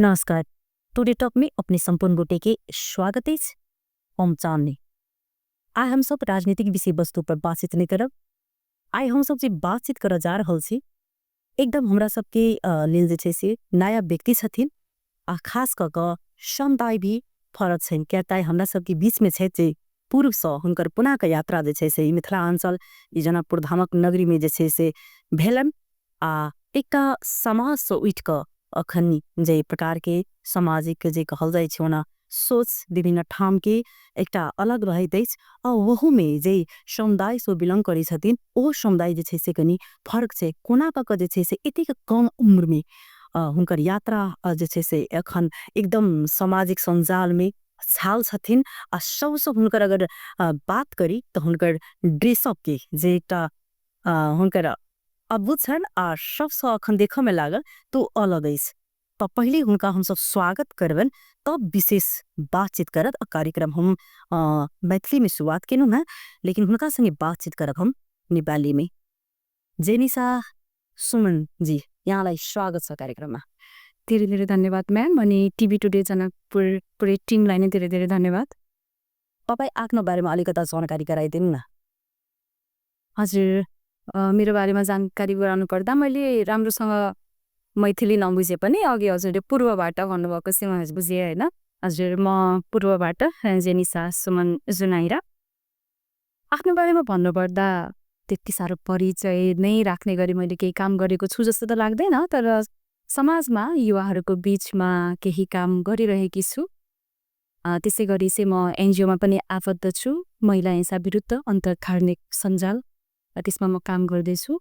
नमस्कार। Today talk में अपने संपूर्ण गोटे के स्वागत है। हम चाहने आज हम सब राजनीतिक विषय वस्तु पर बातचीत नहीं करब। आज हम सब जे बातचीत कर जा रहल छी एकदम हमरा सबके लेल जे छै से नया व्यक्ति छथिन आ खास क क समुदाय भी फरक छन्। क्या ताई हमरा सबके बीच में छै जे पूर्व सँ हुनकर पुनः के यात्रा जे छै से मिथिलांचल ई जनकपुर धामक नगरी में जे छै से भेलन आ एकटा समाज से उठ क अखन जे प्रकार के सामाजिक जे कहल जाय छै ओना सोच विभिन्न ठाम के एकटा अलग रहैत अछि आ वहु में जे समुदाय से बिलोंग करै छथिन ओ समुदाय जे छै से कनी फर्क छै। कोना क जे छै से एतेक कम उम्र में हुनकर यात्रा जे छै से एखन एकदम सामाजिक संजाल में छाल छथिन आ सबसे हुनकर अगर बात करी तो हुनकर ड्रेसअप के जे एकटा हुनकर अद्भुत छन् आ सबसे अखन देख में लागल तो अलग अछि। तो पहले हुनका हम सब स्वागत करबन तब विशेष बातचीत करत कार्यक्रम हम मैथिली में शुरुआत केनु है लेकिन हुनका संगे बातचीत करब हम नेपाली में। जेनिसा सुमन जी यहाँलाई स्वागत छ कार्यक्रम में। धेरै धेरै धन्यवाद म्याम अनि टिभी टुडे जनकपुर पुरै टिमलाई नै धेरै धेरै धन्यवाद। तपाईँ आफ्नो बारेमा अलिकता जानकारी गराइदिनु न। हजुर मेरो बारेमा जानकारी गराउनु पर्दा मैले राम्रोसँग मैथिली नबुझे पनि अघि हजुरले पूर्वबाट भन्नुभएको चाहिँ मैले बुझेँ होइन। हजुर म पूर्वबाट जेनिसा सुमन जुनाइरा। आफ्नो बारेमा भन्नुपर्दा त्यति साह्रो परिचय नै राख्ने गरी मैले केही काम गरेको छु जस्तो त लाग्दैन, तर समाजमा युवाहरूको बिचमा केही काम गरिरहेकी छु। त्यसै गरी चाहिँ म एनजिओमा पनि आबद्ध छु, महिला हिंसा विरुद्ध अन्तर्धार्मिक सञ्जाल त्यसमा म काम गर्दैछु।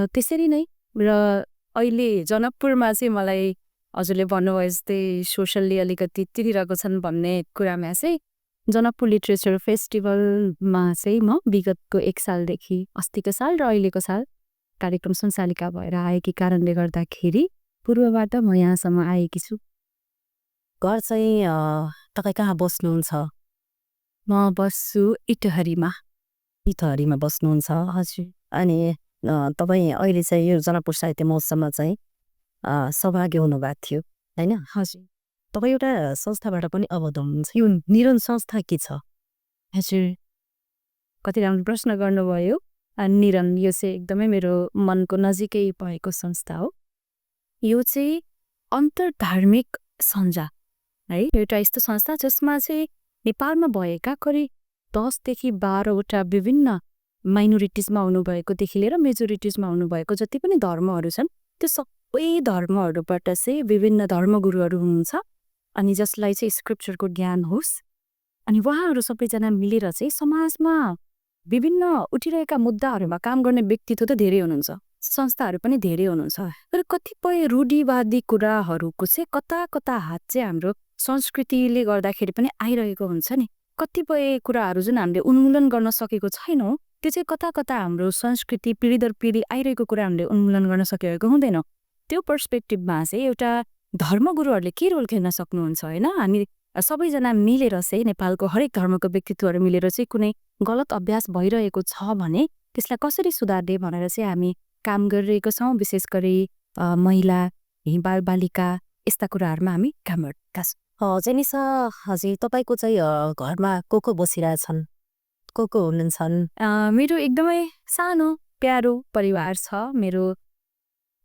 त्यसरी नै र अहिले जनकपुरमा चाहिँ मलाई हजुरले भन्नुभयो जस्तै सोसल्ली अलिकति तिरिरहेको छन् भन्ने कुरामा चाहिँ जनकपुर लिटरेचर फेस्टिभलमा चाहिँ म विगतको 1 सालदेखि अस्तिको साल र अहिलेको साल कार्यक्रम सञ्चालिका भएर आएकी कारणले गर्दाखेरि पूर्वबाट म यहाँसम्म आएकी छु। घर चाहिँ तपाईँ कहाँ बस्नुहुन्छ? म बस्छु इटहरीमा। इटहरीमा बस्नुहुन्छ? हजुर। अनि तपाईँ अहिले चाहिँ यो जनकपुर साहित्य महोत्सवमा चाहिँ सहभागी हुनुभएको थियो होइन? हजुर। तपाईँ एउटा संस्थाबाट पनि अवगत हुनुहुन्छ, यो निरन संस्था के छ? हजुर कति राम्रो प्रश्न गर्नुभयो। निरन यो चाहिँ एकदमै मेरो मनको नजिकै भएको संस्था हो। यो चाहिँ अन्तर्धार्मिक सञ्जाल है, एउटा यस्तो संस्था जसमा चाहिँ नेपालमा भएका करिब 10 देखि 12 वटा विभिन्न माइनोरिटिजमा हुनुभएकोदेखि लिएर मेजोरिटिजमा हुनुभएको जति पनि धर्महरू छन् त्यो सबै धर्महरूबाट चाहिँ विभिन्न धर्मगुरुहरू हुनुहुन्छ अनि जसलाई चाहिँ स्क्रिप्चरको ज्ञान होस् अनि उहाँहरू सबैजना मिलेर चाहिँ समाजमा विभिन्न उठिरहेका मुद्दाहरूमा काम गर्ने व्यक्तित्व त धेरै हुनुहुन्छ, संस्थाहरू पनि धेरै हुनुहुन्छ, तर कतिपय रूढिवादी कुराहरूको चाहिँ कता कता हात चाहिँ हाम्रो संस्कृतिले गर्दाखेरि पनि आइरहेको हुन्छ नि। कतिपय कुराहरू जुन हामीले उन्मूलन गर्न सकेको छैनौँ त्यो चाहिँ कता कता हाम्रो संस्कृति पिँढी दर पिँढी आइरहेको कुरा हामीले उन्मूलन गर्न सकेको हुँदैन। त्यो पर्सपेक्टिभमा चाहिँ एउटा धर्मगुरुहरूले के रोल खेल्न सक्नुहुन्छ होइन। हामी सबैजना मिलेर चाहिँ नेपालको हरेक धर्मको व्यक्तित्वहरू मिलेर चाहिँ कुनै गलत अभ्यास भइरहेको छ भने त्यसलाई कसरी सुधार्ने भनेर चाहिँ हामी काम गरिरहेको छौँ। विशेष गरी महिला बालबालिका यस्ता कुराहरूमा हामी काम गरेका छौँ। जेनिसा हजुर तपाईँको चाहिँ घरमा को बसिरहेछन्, को हुनुहुन्छन्? मेरो एकदमै सानो प्यारो परिवार छ। मेरो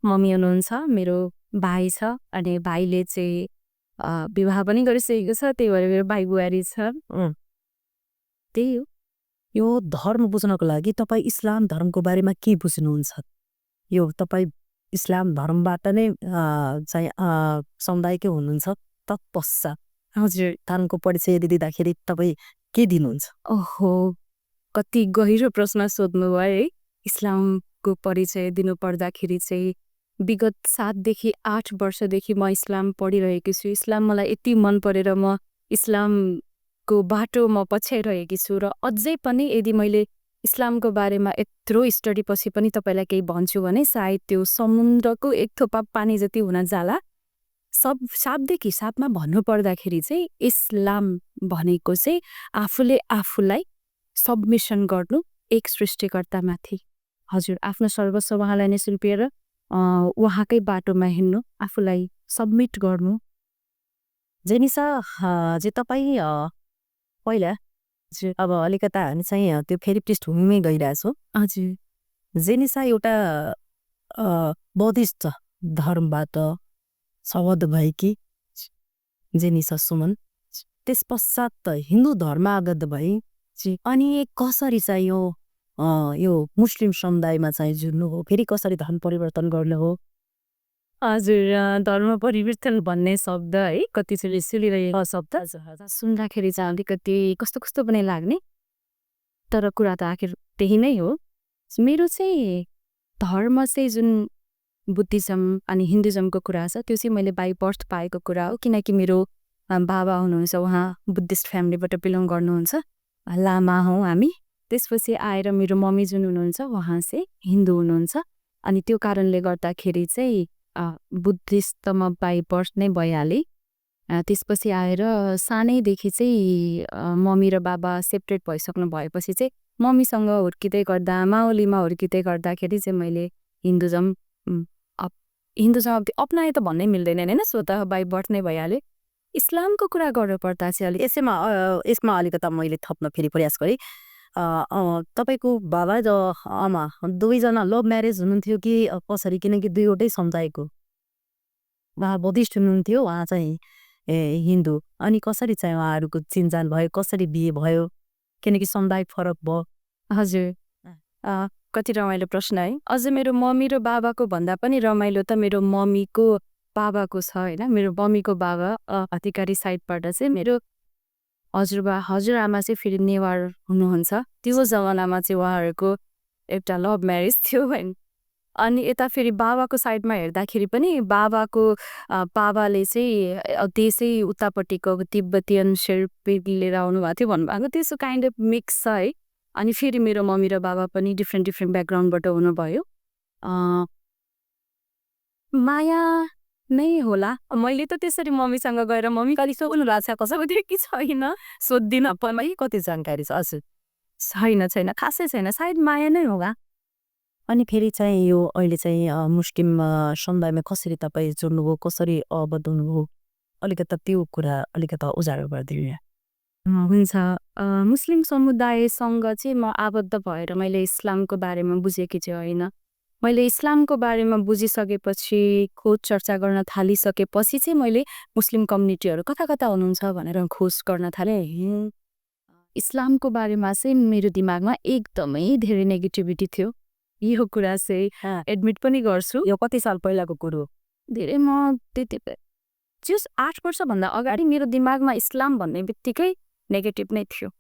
मम्मी हुनुहुन्छ, मेरो भाइ छ अनि भाइले चाहिँ विवाह पनि गरिसकेको छ, त्यही भएर मेरो भाइ बुहारी छ। त्यही हो। यो धर्म बुझ्नको लागि तपाईँ इस्लाम धर्मको बारेमा के बुझ्नुहुन्छ? यो तपाईँ इस्लाम धर्मबाट नै चाहिँ समुदायकै हुनुहुन्छ तत्पश्चात हजुर धर्मको परिचय दिँदाखेरि तपाईँ के दिनुहुन्छ? ओहो कति गहिरो प्रश्न सोध्नु भयो है। इस्लामको परिचय दिनु पर्दाखेरि चाहिँ विगत 7 देखि 8 वर्षदेखि म इस्लाम पढिरहेकी छु। इस्लाम मलाई यति मन परेर म इस्लामको बाटो म पछ्याइरहेकी छु र अझै पनि यदि मैले इस्लामको बारेमा यत्रो स्टडी पछि पनि तपाईँलाई केही भन्छु भने सायद त्यो समुद्रको एक थोपा पानी जति हुन जाला। सब शाब्दिक हिसाबमा भन्नु पर्दाखेरि चाहिँ इस्लाम भनेको चाहिँ आफूले आफूलाई सबमिसन गर्नु एक सृष्टिकर्तामाथि हजुर आफ्नो सर्वस्व उहाँलाई नै सुम्पिएर उहाँकै बाटोमा हिँड्नु, आफूलाई सबमिट गर्नु। जेनिसा जे तपाईँ पहिला अब अलिकता हामी चाहिँ त्यो थेरापिस्ट हुँदै गइरहेछौँ। हजुर। जेनिसा एउटा बौद्धिस्ट धर्मबाट शबद भएकी जेनिसा सुमन त्यस पश्चात हिन्दू धर्मागत भई अनि कसरी चाहिँ यो मुस्लिम समुदायमा चाहिँ जुड्नु हो, फेरि कसरी धर्म परिवर्तन गर्नु हो? हजुर, धर्म परिवर्तन भन्ने शब्द है कतिचोटि सुनिरहेको शब्द सुन्दाखेरि चाहिँ अलिकति कस्तो कस्तो पनि लाग्ने, तर कुरा त आखिर त्यही नै हो। मेरो चाहिँ धर्म चाहिँ जुन बुद्धिज्म अनि हिन्दुज्मको कुरा छ त्यो चाहिँ मैले बाई बर्थ पाएको कुरा हो, किनकि मेरो बाबा हुनुहुन्छ, उहाँ बुद्धिस्ट फ्यामिलीबाट बिलोङ गर्नुहुन्छ, लामा हौँ हामी। त्यसपछि आएर मेरो मम्मी जुन हुनुहुन्छ उहाँ चाहिँ हिन्दू हुनुहुन्छ, अनि त्यो कारणले गर्दाखेरि चाहिँ बुद्धिस्टमा बाई बर्थ नै भइहालेँ। त्यसपछि आएर सानैदेखि चाहिँ मम्मी र बाबा सेपरेट भइसक्नु भएपछि चाहिँ मम्मीसँग हुर्किँदै गर्दा माओलीमा हुर्किँदै गर्दाखेरि चाहिँ मैले हिन्दुज्म अपनाएँ त भन्नै मिल्दैन होइन, स्वत बाई बर्थ नै भइहालेँ। इस्लामको कुरा गर्नुपर्दा चाहिँ अलिक यसमा अलिकता मैले थप्न फेरि प्रयास गरेँ। तपाईँको बाबा र आमा दुवैजना लभ म्यारेज हुनुहुन्थ्यो कि कसरी? किनकि दुईवटै समुदायको, उहाँ बुद्धिस्ट हुनुहुन्थ्यो, उहाँ चाहिँ हिन्दू, अनि कसरी चाहिँ उहाँहरूको चिनजान भयो, कसरी बिहे भयो? किनकि समुदाय फरक भयो। हजुर, कति रमाइलो प्रश्न है। अझ मेरो मम्मी र बाबाको भन्दा पनि रमाइलो त मेरो मम्मीको बाबाको छ होइन। मेरो मम्मीको बाबा अधिकारी साइडबाट चाहिँ मेरो हजुरआमा चाहिँ फेरि नेवार हुनुहुन्छ। त्यो जमानामा चाहिँ उहाँहरूको एउटा लभ म्यारेज थियो होइन। अनि यता फेरि बाबाको साइडमा हेर्दाखेरि पनि बाबाको बाबाले चाहिँ त्यसै उतापट्टिको तिब्बतियन शेर्पी लिएर आउनुभएको थियो भन्नुभएको, त्यसो काइन्ड अफ मिक्स छ है। अनि फेरि मेरो मम्मी र बाबा पनि डिफ्रेन्ट ब्याकग्राउन्डबाट हुनुभयो। माया नै होला। मैले त त्यसरी मम्मीसँग गएर मम्मी कति सोध्नु लाग्छ कसैको थियो कि छैन सोध्दिनँ पनि, कति जानकारी छ? हजुर, छैन खासै छैन, सायद माया नै होला। अनि फेरि चाहिँ यो अहिले चाहिँ मुस्लिम समुदायमा कसरी तपाईँ जोड्नुभयो, कसरी आबद्ध हुनुभयो, अलिकता त्यो कुरा अलिकता उजागर गरिदिनु। हुन्छ, मुस्लिम समुदायसँग चाहिँ म आबद्ध भएर मैले इस्लामको बारेमा बुझेकी चाहिँ होइन। मैले इस्लामको बारेमा बुझिसकेपछि, खोज चर्चा गर्न थालिसकेपछि चाहिँ मैले मुस्लिम कम्युनिटीहरू कता कता हुनुहुन्छ भनेर खोज गर्न थालेँ। इस्लामको बारेमा चाहिँ मेरो दिमागमा एकदमै धेरै नेगेटिभिटी थियो। यो कुरा चाहिँ एडमिट पनि गर्छु। यो कति साल पहिलाको कुरो? धेरै म त्यति जस 8 वर्षभन्दा अगाडि मेरो दिमागमा इस्लाम भन्ने बित्तिकै नेगेटिभ नै थियो।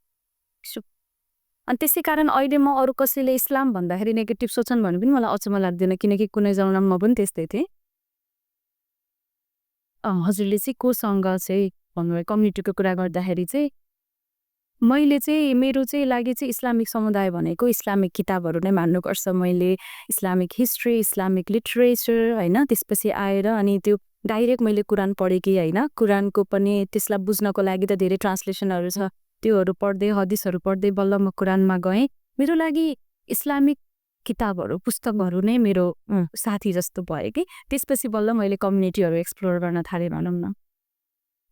अनि त्यसै कारण अहिले म अरू कसैले इस्लाम भन्दाखेरि नेगेटिभ सोच्छन् भने पनि मलाई अचम्म लाग्दैन, किनकि कुनै जमानामा म पनि त्यस्तै थिएँ। हजुरले चाहिँ कोसँग चाहिँ भन्नुभयो कम्युनिटीको कुरा गर्दाखेरि चाहिँ मैले चाहिँ मेरो चाहिँ लागि चाहिँ इस्लामिक समुदाय भनेको इस्लामिक किताबहरू नै मान्नुपर्छ। मैले इस्लामिक हिस्ट्री, इस्लामिक लिटरेचर होइन, त्यसपछि आएर अनि त्यो डाइरेक्ट मैले कुरान पढेँ कि होइन, कुरानको पनि त्यसलाई बुझ्नको लागि त धेरै ट्रान्सलेसनहरू छ, त्योहरू पढ्दै हदिसहरू पढ्दै बल्ल म कुरानमा गएँ। मेरो लागि इस्लामिक किताबहरू पुस्तकहरू नै मेरो साथी जस्तो भयो कि त्यसपछि बल्ल मैले कम्युनिटीहरू एक्सप्लोर गर्न थालेँ भनौँ न।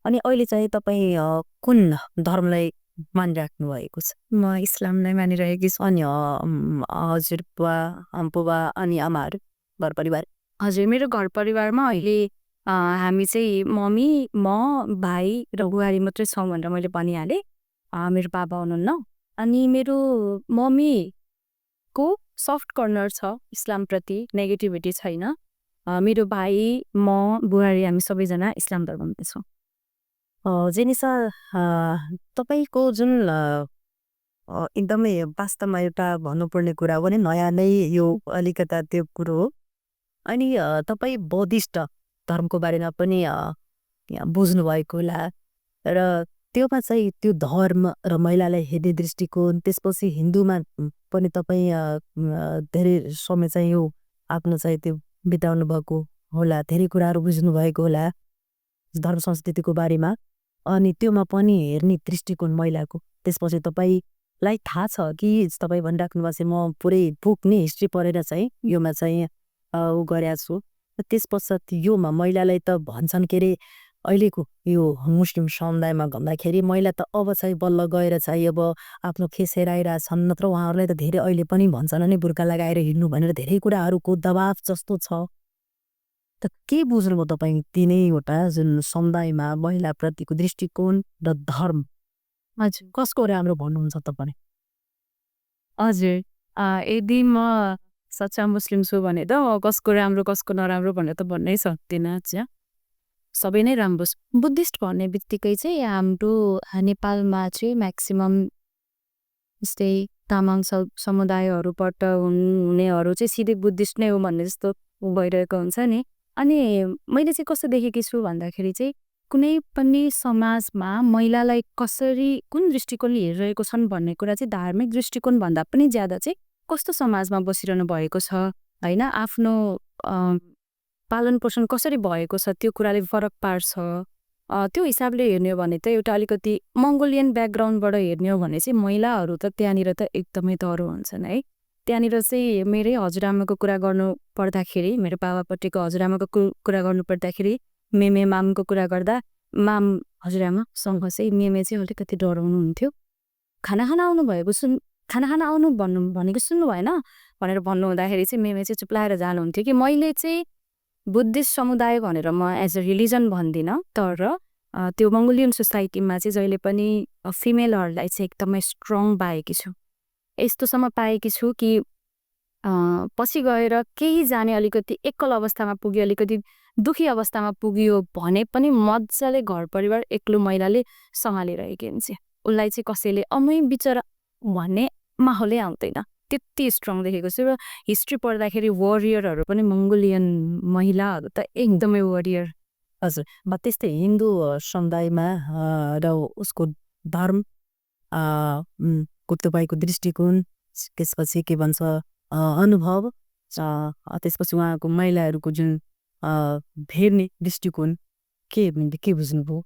अनि अहिले चाहिँ तपाईँ कुन धर्मलाई मानिराख्नु भएको छ? म इस्लाम नै मानिरहेकी छु। अनि हजुरबा आम्पुबा अनि आमाहरू घर परिवार? हजुर, मेरो घर परिवारमा अहिले हामी चाहिँ मम्मी, म, भाइ र बुहारी मात्रै छौँ भनेर मैले भनिहालेँ। मेरो बाबा हुनुहुन्न। अनि मेरो मम्मीको सफ्ट कर्नर छ इस्लामप्रति, नेगेटिभिटी छैन। मेरो भाइ, म, बुहारी हामी सबैजना इस्लाम धर्ममा छौँ। जेनिसा, तपाईँको जुन एकदमै वास्तवमा एउटा भन्नुपर्ने कुरा हो भने नयाँ नै यो अलिकता त्यो कुरो हो। अनि तपाईँ बौद्धिस्ट धर्मको बारेमा पनि बुझ्नु भएको होला र त्योमा चाहिँ त्यो धर्म र महिलालाई हेर्ने दृष्टिकोण, त्यसपछि हिन्दूमा पनि तपाईँ धेरै समय चाहिँ यो आफ्नो चाहिँ त्यो बिताउनु भएको होला, धेरै कुराहरू बुझ्नु भएको होला धर्म संस्कृतिको बारेमा। अनि त्योमा पनि हेर्ने दृष्टिकोण महिलाको, त्यसपछि तपाईँलाई थाहा छ कि तपाईँ भनिराख्नु भएको छ म पुरै बुक नै हिस्ट्री पढेर चाहिँ योमा चाहिँ ऊ गरेको छु, त्यसपश्चात योमा महिलालाई त भन्छन् के अरे अहिलेको यो मुस्लिम समुदायमा भन्दाखेरि महिला त अब चाहिँ बल्ल गएर चाहिँ अब आफ्नो खेस हेराइरहेछन्, नत्र उहाँहरूलाई त धेरै अहिले पनि भन्छन् नि बुर्का लगाएर हिँड्नु भनेर धेरै कुराहरूको दबाव जस्तो छ। त के बुझ्नुभयो तपाईँ तिनैवटा जुन समुदायमा महिलाप्रतिको दृष्टिकोण र धर्म हजुर कसको राम्रो भन्नुहुन्छ तपाईँ? हजुर यदि म सच्चा मुस्लिम छु भने त कसको राम्रो कसको नराम्रो भनेर त भन्नै सक्दिनँ चाहिँ सबै नै राम्रो छ। बुद्धिस्ट भन्ने बित्तिकै चाहिँ हाम्रो नेपालमा चाहिँ म्याक्सिमम जस्तै तामाङ समुदायहरूबाट हुनेहरू चाहिँ सिधै बुद्धिस्ट नै हो भन्ने जस्तो भइरहेको हुन्छ नि। अनि मैले चाहिँ कस्तो देखेकी छु भन्दाखेरि चाहिँ कुनै पनि समाजमा महिलालाई कसरी कुन दृष्टिकोणले हेरिरहेको छन् भन्ने कुरा चाहिँ धार्मिक दृष्टिकोण भन्दा पनि ज्यादा चाहिँ कस्तो समाजमा बसिरहनु भएको छ होइन, आफ्नो पालन पोषण कसरी भएको छ त्यो कुराले फरक पार्छ। त्यो हिसाबले हेर्ने हो भने त एउटा अलिकति मङ्गोलियन ब्याकग्राउन्डबाट हेर्ने हो भने चाहिँ महिलाहरू त त्यहाँनिर त एकदमै तरो हुन्छन् है। त्यहाँनिर चाहिँ मेरै हजुरआमाको कुरा गर्नु पर्दाखेरि, मेरो बाबापट्टिको हजुरआमाको कुरा गर्नु पर्दाखेरि मेमे मामको कुरा गर्दा माम हजुरआमासँग चाहिँ मेमे चाहिँ अलिकति डराउनुहुन्थ्यो। खाना खान आउनु भनेको सुन्नु भएन भनेर भन्नु हुँदाखेरि चाहिँ मेमे चाहिँ चुप्लाएर जानुहुन्थ्यो कि मैले चाहिँ बुद्धिस्ट समुदाय भनेर म एज अ रिलिजन भन्दिनँ, तर त्यो मङ्गोलियन सोसाइटीमा चाहिँ जहिले पनि फिमेलहरूलाई चाहिँ एकदमै स्ट्रङ पाएकी छु। यस्तोसम्म पाएकी छु कि पछि गएर केही जाने अलिकति एकल अवस्थामा पुग्यो, अलिकति दुखी अवस्थामा पुग्यो भने पनि मजाले घर परिवार एक्लो महिलाले सम्हालिरहेकी हुन्छ। उसलाई चाहिँ कसैले अमै बिचरा भन्ने माहौलै आउँदैन, त्यति स्ट्रङ देखेको छु। र हिस्ट्री पढ्दाखेरि वरियरहरू पनि मङ्गोलियन महिलाहरू त एकदमै वरियर। हजुर त्यस्तै हिन्दू समुदायमा र उसको धर्म को तपाईँको दृष्टिकोण, त्यसपछि के भन्छ अनुभव, त्यसपछि उहाँको महिलाहरूको जुन हेर्ने दृष्टिकोण के बुझ्नुभयो?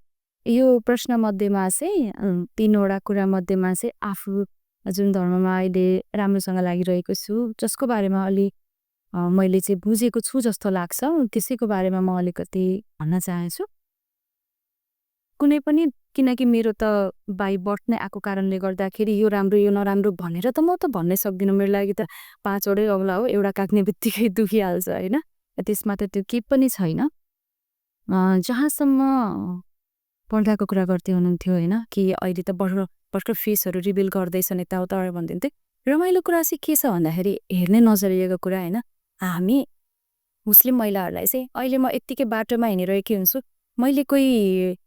यो प्रश्न मध्येमा चाहिँ तीनवटा कुरा मध्येमा चाहिँ आफू जुन धर्ममा अहिले राम्रोसँग लागिरहेको छु, जसको बारेमा अलि मैले चाहिँ बुझेको छु जस्तो लाग्छ, त्यसैको बारेमा म अलिकति भन्न चाहन्छु। कुनै पनि किनकि मेरो त बाई बर्थ नै आएको कारणले गर्दाखेरि यो राम्रो यो नराम्रो भनेर त म त भन्नै सक्दिनँ। मेरो लागि त 5वटै औँला हो, एउटा काट्ने बित्तिकै दुखिहाल्छ होइन, त्यसमा त त्यो केही पनि छैन। जहाँसम्म पर्दाको कुरा गर्दै हुनुहुन्थ्यो होइन कि अहिले त भर्खर फेसहरू रिभिल गर्दैछन् यताउता भनिदिन्थेँ। रमाइलो कुरा चाहिँ के छ भन्दाखेरि हेर्ने नजरिएको कुरा होइन। हामी मुस्लिम महिलाहरूलाई चाहिँ अहिले म यत्तिकै बाटोमा हिँडिरहेकी हुन्छु, मैले कोही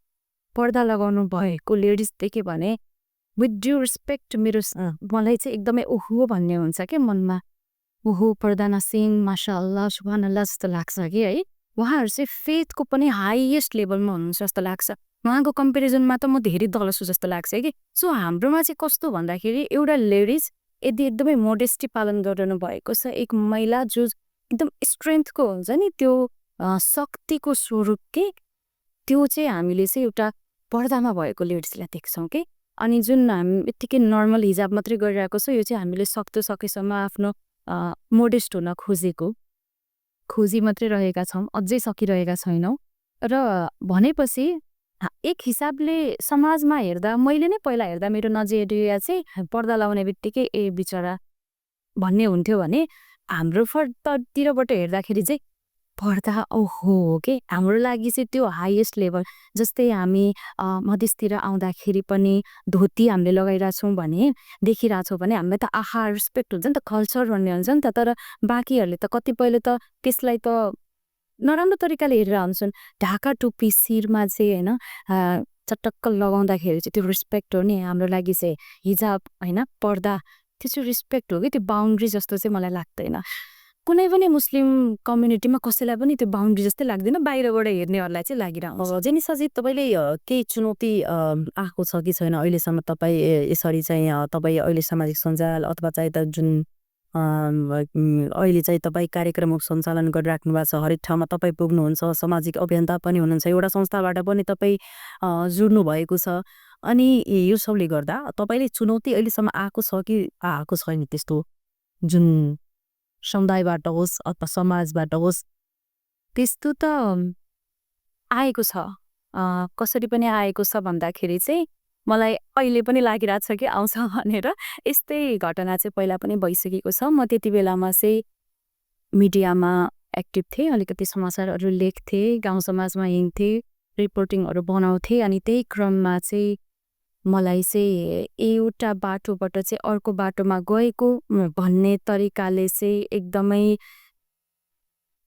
पर्दा लगाउनु भएको लेडिज देखेँ भने विथ ड्यु रेस्पेक्ट मेरो मलाई चाहिँ एकदमै ओहो भन्ने हुन्छ क्या मनमा। ओहो पर्दा नसिन माशाअल्लाह सुबहानल्लाह जस्तो लाग्छ कि है। उहाँहरू चाहिँ फेथको पनि हाइएस्ट लेभलमा हुनुहुन्छ जस्तो लाग्छ। उहाँको कम्पेरिजनमा त म धेरै तल छु जस्तो लाग्छ कि। सो हाम्रोमा चाहिँ कस्तो भन्दाखेरि एउटा लेडिज यदि एकदमै मोडेस्टी पालन गरिरहनु भएको छ, एक महिला जो एकदम स्ट्रेन्थको हुन्छ नि, त्यो शक्तिको स्वरूप के त्यो चाहिँ हामीले चाहिँ एउटा पर्दामा भएको लेडिजलाई देख्छौँ कि। अनि जुन हामी यत्तिकै नर्मल हिजाब मात्रै गरिरहेको छ, यो चाहिँ हामीले सक्दो सकेसम्म आफ्नो मोडेस्ट हुन खोजी मात्रै रहेका छौँ, अझै सकिरहेका छैनौँ। र भनेपछि एक हिसाबले समाजमा हेर्दा, मैले नै पहिला हेर्दा मेरो नजरिया चाहिँ पर्दा लगाउने बित्तिकै ए बिचरा भन्ने हुन्थ्यो भने हाम्रो तर्फबाट हेर्दाखेरि चाहिँ पर्दा ओहो हो कि हाम्रो लागि चाहिँ त्यो हाइएस्ट लेभल। जस्तै हामी मधेसतिर आउँदाखेरि पनि धोती हामीले लगाइरहेछौँ भने देखिरहेछौँ भने हामीलाई त आहा रेस्पेक्ट हुन्छ नि त, कल्चर भन्ने हुन्छ नि त। तर बाँकीहरूले त कतिपयले त त्यसलाई त नराम्रो तरिकाले हेरेर हुन्छन्। ढाका टोपी शिरमा चाहिँ होइन चटक्क लगाउँदाखेरि चाहिँ त्यो रेस्पेक्ट हो नि हाम्रो लागि चाहिँ। हिजाब होइन पर्दा त्यो चाहिँ रेस्पेक्ट हो कि, त्यो बााउन्ड्री जस्तो चाहिँ मलाई लाग्दैन। कुनै पनि मुस्लिम कम्युनिटीमा कसैलाई पनि त्यो बााउन्ड्री जस्तै लाग्दैन, बाहिरबाट हेर्नेहरूलाई चाहिँ लागिरहन्छ। जेनिसाजी तपाईँले केही चुनौती आएको छ कि छैन अहिलेसम्म? तपाईँ यसरी चाहिँ तपाईँ अहिले सामाजिक सञ्जाल अथवा चाहिँ त जुन अहिले चाहिँ तपाईँ कार्यक्रम सञ्चालन गरिराख्नु भएको छ, हरेक ठाउँमा तपाईँ पुग्नुहुन्छ, सामाजिक अभियन्ता पनि हुनुहुन्छ, एउटा संस्थाबाट पनि तपाईँ जुड्नु भएको छ। अनि यो सबले गर्दा तपाईँले चुनौती अहिलेसम्म आएको छ कि आएको छैन? त्यस्तो जुन समुदायबाट होस् अथवा समाजबाट होस् त्यस्तो त आएको छ। कसरी पनि आएको छ भन्दाखेरि चाहिँ मलाई अहिले पनि लागिरहेको छ कि आउँछ भनेर। यस्तै घटना चाहिँ पहिला पनि भइसकेको छ। म त्यति बेलामा चाहिँ मिडियामा एक्टिभ थिएँ, अलिकति समाचारहरू लेख्थेँ, गाउँ समाजमा हिँड्थेँ, रिपोर्टिङहरू बनाउँथेँ। अनि त्यही क्रममा चाहिँ मलाई चाहिँ एउटा बाटोबाट चाहिँ अर्को बाटोमा गएको भन्ने तरिकाले चाहिँ एकदमै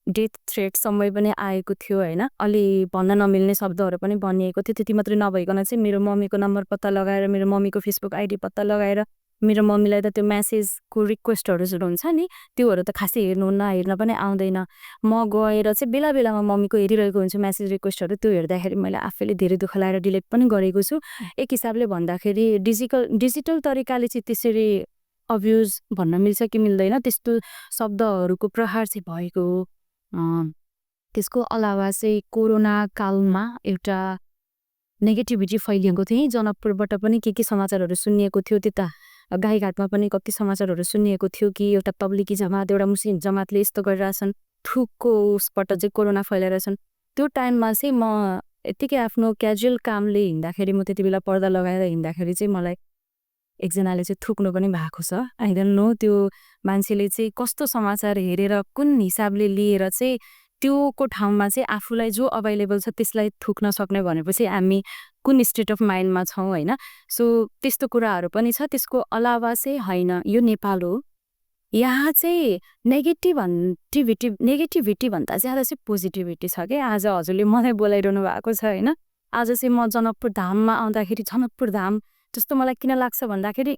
डेथ थ्रेटसम्म पनि आएको थियो होइन। अलि भन्न नमिल्ने शब्दहरू पनि भनिएको थियो। त्यति मात्रै नभइकन चाहिँ मेरो मम्मीको नम्बर पत्ता लगाएर, मेरो मम्मीको फेसबुक आइडी पत्ता लगाएर मेरो मम्मीलाई त त्यो मेसेजको रिक्वेस्टहरू जुन हुन्छ नि त्योहरू त खासै हेर्नुहुन्न, हेर्न पनि आउँदैन। म गएर चाहिँ बेला बेलामा मम्मीको हेरिरहेको हुन्छु मेसेज रिक्वेस्टहरू। त्यो हेर्दाखेरि मैले आफैले धेरै दुःख लागेर डिलिट पनि गरेको छु। एक हिसाबले भन्दाखेरि डिजिटल तरिकाले चाहिँ त्यसरी अब्युज भन्न मिल्छ कि मिल्दैन, त्यस्तो शब्दहरूको प्रहार चाहिँ भएको हो। त्यसको अलावा चाहिँ कोरोना कालमा एउटा नेगेटिभिटी फैलिएको थियो। जनकपुरबाट पनि के समाचारहरू सुनिएको थियो, त्यता गाईघाटमा पनि कति समाचारहरू सुनिएको थियो कि एउटा तब्लिगी जमात, एउटा मुस्लिम जमातले यस्तो गरिरहेछन्, थुकको उसबाट चाहिँ कोरोना फैलाइरहेछन्। त्यो टाइममा चाहिँ म यत्तिकै आफ्नो क्याजुअल कामले हिँड्दाखेरि, म त्यति बेला पर्दा लगाएर हिँड्दाखेरि चाहिँ मलाई एकजनाले चाहिँ थुक्नु पनि भएको छ। आई डोन्ट नो त्यो मान्छेले चाहिँ कस्तो समाचार हेरेर कुन हिसाबले लिएर चाहिँ त्योको ठाउँमा चाहिँ आफूलाई जो अभाइलेबल छ त्यसलाई थुक्न सक्ने भनेपछि हामी कुन स्टेट अफ माइन्डमा छौँ होइन। सो त्यस्तो कुराहरू पनि छ। त्यसको अलावा चाहिँ होइन, यो नेपाल हो, यहाँ चाहिँ नेगेटिभिटी भन्दा ज्यादा चाहिँ पोजिटिभिटी छ क्या। आज हजुरले मलाई बोलाइरहनु भएको छ होइन। आज चाहिँ म जनकपुर धाममा आउँदाखेरि जनकपुर धाम जस्तो मलाई किन लाग्छ भन्दाखेरि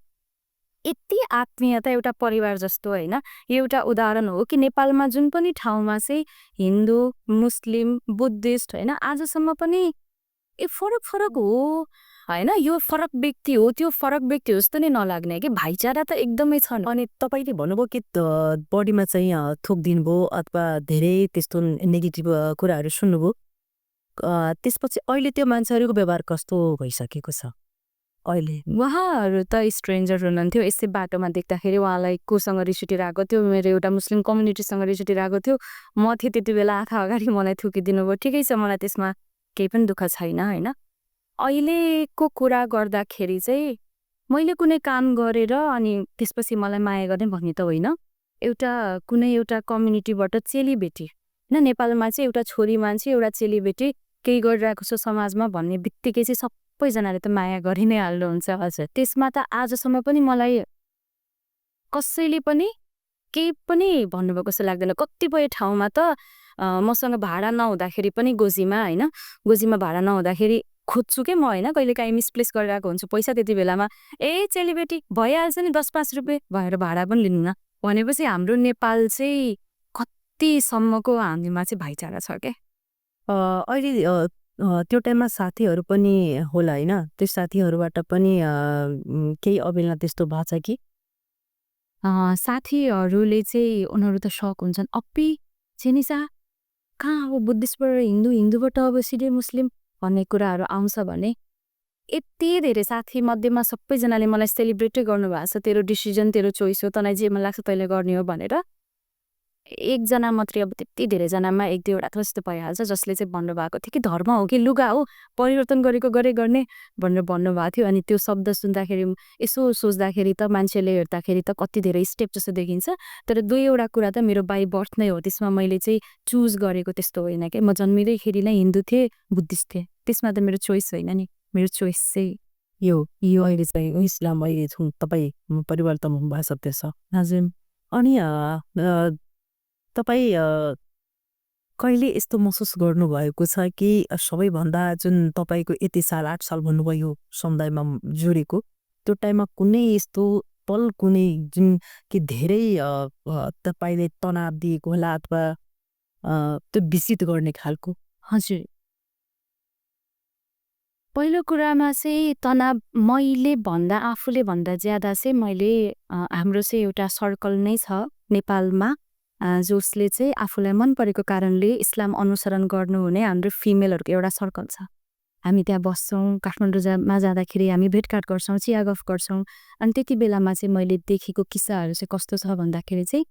यति आत्मीयता, एउटा परिवार जस्तो होइन। यो एउटा उदाहरण हो कि नेपालमा जुन पनि ठाउँमा चाहिँ हिन्दू, मुस्लिम, बुद्धिस्ट होइन आजसम्म पनि फरक फरक हो होइन। यो फरक व्यक्ति हो, त्यो फरक व्यक्ति हो जस्तो नै नलाग्ने कि भाइचारा त एकदमै छ। अनि तपाईँले भन्नुभयो कि बडीमा चाहिँ थुक दिनुभयो अथवा धेरै त्यस्तो नेगेटिभ कुराहरू सुन्नुभयो। त्यसपछि अहिले त्यो मान्छेहरूको व्यवहार कस्तो भइसकेको छ अहिले? उहाँहरू त स्ट्रेन्जर हुनुहुन्थ्यो। यसै बाटोमा देख्दाखेरि उहाँलाई कोसँग रिस उठिरहेको थियो, मेरो एउटा मुस्लिम कम्युनिटीसँग रिस उठिरहेको थियो। म थिएँ त्यति बेला आँखा अगाडि, मलाई थुकिदिनु भयो। ठिकै छ, मलाई त्यसमा केही पनि दुःख छैन होइन। अहिलेको कुरा गर्दाखेरि चाहिँ मैले कुनै काम गरेर अनि त्यसपछि मलाई माया गर्ने भन्ने त होइन। एउटा कुनै एउटा कम्युनिटीबाट चेलीबेटी होइन, नेपालमा चाहिँ एउटा छोरी मान्छे, एउटा चेलीबेटी केही गरिरहेको छ समाजमा भन्ने बित्तिकै चाहिँ सबैजनाले त माया गरि नै हाल्नुहुन्छ। हजुर, त्यसमा त आजसम्म पनि मलाई कसैले पनि केही पनि भन्नुभएको जस्तो लाग्दैन। कतिपय ठाउँमा त मसँग भाडा नहुँदाखेरि पनि गोजीमा होइन, गोजीमा भाडा नहुँदाखेरि खोज्छु के म होइन, कहिलेकाहीँ मिसप्लेस गरिरहेको हुन्छु पैसा। त्यति बेलामा चेलीबेटी भइहाल्छ नि 10-5 रुपियाँ भएर भाडा पनि लिनुहुन्न भनेपछि हाम्रो नेपाल चाहिँ कतिसम्मको हामीमा चाहिँ भाइचारा छ क्या। अहिले त्यो टाइममा साथीहरू पनि होला होइन, त्यो साथीहरूबाट पनि केही अवेलना त्यस्तो भएको छ कि? साथीहरूले चाहिँ उनीहरू त सक हुन्छन्, अप्पी छिनिसा कहाँ अब बुद्धिस्टबाट हिन्दू, हिन्दूबाट अब सिधै मुस्लिम भन्ने कुराहरू आउँछ भने यति धेरै साथी मध्येमा सबैजनाले मलाई सेलिब्रेटै गर्नुभएको छ। तेरो डिसिजन, तेरो चोइस हो, तँलाई जे मन लाग्छ तैँले गर्ने हो भनेर। एकजना मात्रै, अब त्यति धेरैजनामा एक दुईवटा त जस्तो भइहाल्छ जसले चाहिँ भन्नुभएको थियो कि धर्म हो कि लुगा हो, परिवर्तन गरेको गर्ने भनेर भन्नुभएको थियो। अनि त्यो शब्द सुन्दाखेरि यसो सोच्दाखेरि त मान्छेले हेर्दाखेरि त कति धेरै स्टेप जस्तो देखिन्छ। तर दुईवटा कुरा त मेरो बाई बर्थ नै हो, त्यसमा मैले चाहिँ चुज गरेको त्यस्तो होइन कि। म जन्मिँदैखेरि नै हिन्दू थिएँ, बुद्धिस्ट थिएँ, त्यसमा त मेरो चोइस होइन नि। मेरो चोइस चाहिँ यो अहिले चाहिँ इस्लाम अहिले तपाईँ परिवर्तन हुनुभएको छ त्यसो। हजुर। अनि तपाईँ कहिले यस्तो महसुस गर्नुभएको छ कि सबैभन्दा जुन तपाईँको यति साल 8 साल भन्नुभयो समुदायमा जोडेको, त्यो टाइममा कुनै यस्तो पल, कुनै जुन कि धेरै तपाईँले तनाव दिएको होला अथवा त्यो विसित गर्ने खालको? हजुर, पहिलो कुरामा चाहिँ तनाव मैले भन्दा आफूले भन्दा ज्यादा चाहिँ मैले हाम्रो चाहिँ एउटा सर्कल नै छ नेपालमा जसले चाहिँ आफूलाई मन परेको कारणले इस्लाम अनुसरण गर्नुहुने हाम्रो फिमेलहरूको एउटा सर्कल छ। हामी त्यहाँ बस्छौँ, काठमाडौँमा जाँदाखेरि हामी भेटघाट गर्छौँ, चिया गफ गर्छौँ। अनि त्यति बेलामा चाहिँ मैले देखेको किस्साहरू चाहिँ कस्तो छ भन्दाखेरि चाहिँ